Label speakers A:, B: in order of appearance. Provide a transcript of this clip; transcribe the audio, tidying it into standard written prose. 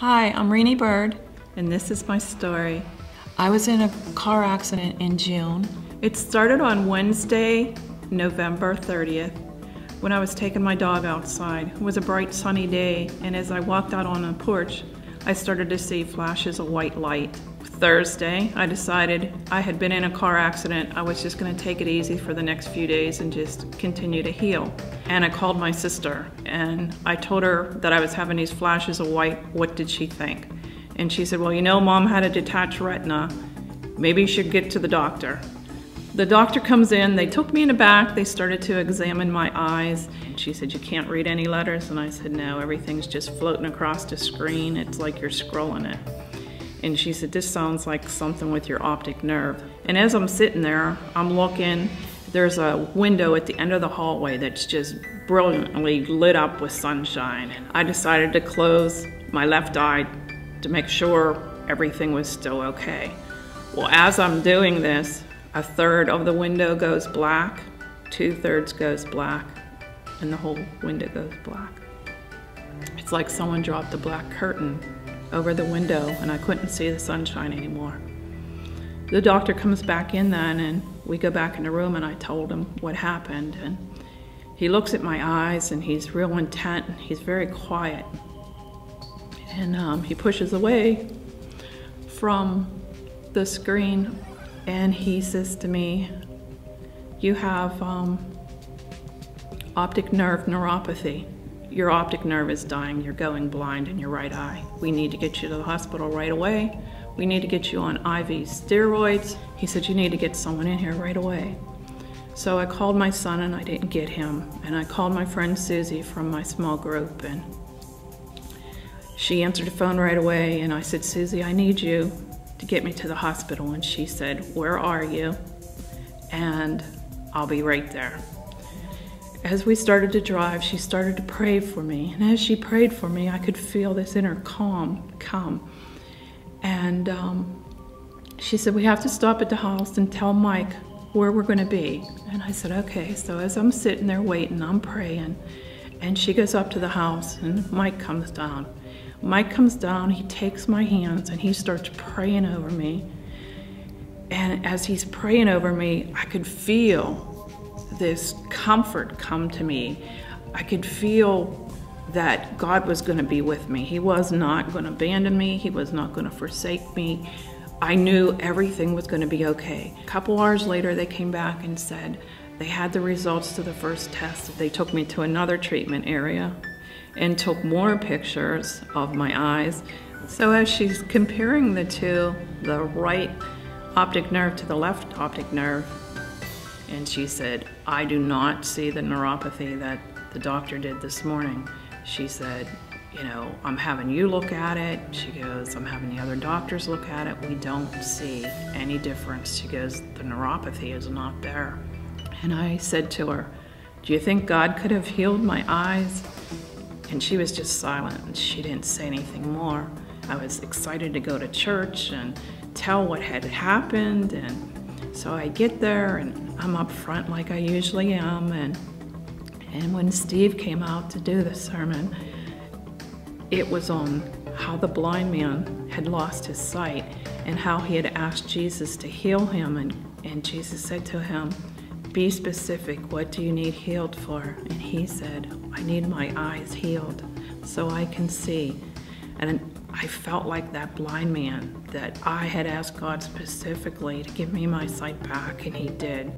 A: Hi, I'm Rene Bird, and this is my story. I was in a car accident in June. It started on Wednesday, November 30th, when I was taking my dog outside. It was a bright sunny day, and as I walked out on the porch, I started to see flashes of white light. Thursday, I decided I had been in a car accident. I was just going to take it easy for the next few days and just continue to heal. And I called my sister and I told her that I was having these flashes of white. What did she think? And she said, well, you know, Mom had a detached retina. Maybe you should get to the doctor. The doctor comes in, they took me in the back, they started to examine my eyes. She said, you can't read any letters? And I said, no, everything's just floating across the screen. It's like you're scrolling it. And she said, this sounds like something with your optic nerve. And as I'm sitting there, I'm looking, there's a window at the end of the hallway that's just brilliantly lit up with sunshine. I decided to close my left eye to make sure everything was still okay. Well, as I'm doing this, a third of the window goes black, 2/3 goes black, and the whole window goes black. It's like someone dropped a black curtain over the window and I couldn't see the sunshine anymore. The doctor comes back in then and we go back in the room and I told him what happened, and he looks at my eyes and he's real intent and he's very quiet, and he pushes away from the screen and he says to me, you have optic nerve neuropathy. Your optic nerve is dying, you're going blind in your right eye. We need to get you to the hospital right away. We need to get you on IV steroids. He said, you need to get someone in here right away. So I called my son and I didn't get him. And I called my friend Susie from my small group, and she answered the phone right away. And I said, Susie, I need you to get me to the hospital. And she said, where are you? And I'll be right there. As we started to drive, she started to pray for me. And as she prayed for me, I could feel this inner calm come. And she said, we have to stop at the house and tell Mike where we're going to be. And I said, okay. So as I'm sitting there waiting, I'm praying. And she goes up to the house and Mike comes down. Mike comes down, he takes my hands and he starts praying over me. And as he's praying over me, I could feel this comfort come to me. I could feel that God was going to be with me. He was not going to abandon me. He was not going to forsake me. I knew everything was going to be okay. A couple hours later, they came back and said they had the results to the first test. They took me to another treatment area and took more pictures of my eyes. So as she's comparing the two, the right optic nerve to the left optic nerve, and she said, I do not see the neuropathy that the doctor did this morning. She said, you know, I'm having you look at it. She goes, I'm having the other doctors look at it. We don't see any difference. She goes, the neuropathy is not there. And I said to her, do you think God could have healed my eyes? And she was just silent and she didn't say anything more. I was excited to go to church and tell what had happened, and so I get there and I'm up front like I usually am, and when Steve came out to do the sermon, it was on how the blind man had lost his sight and how he had asked Jesus to heal him, and Jesus said to him, be specific, what do you need healed for? And he said, I need my eyes healed so I can see. And I felt like that blind man, that I had asked God specifically to give me my sight back, and he did.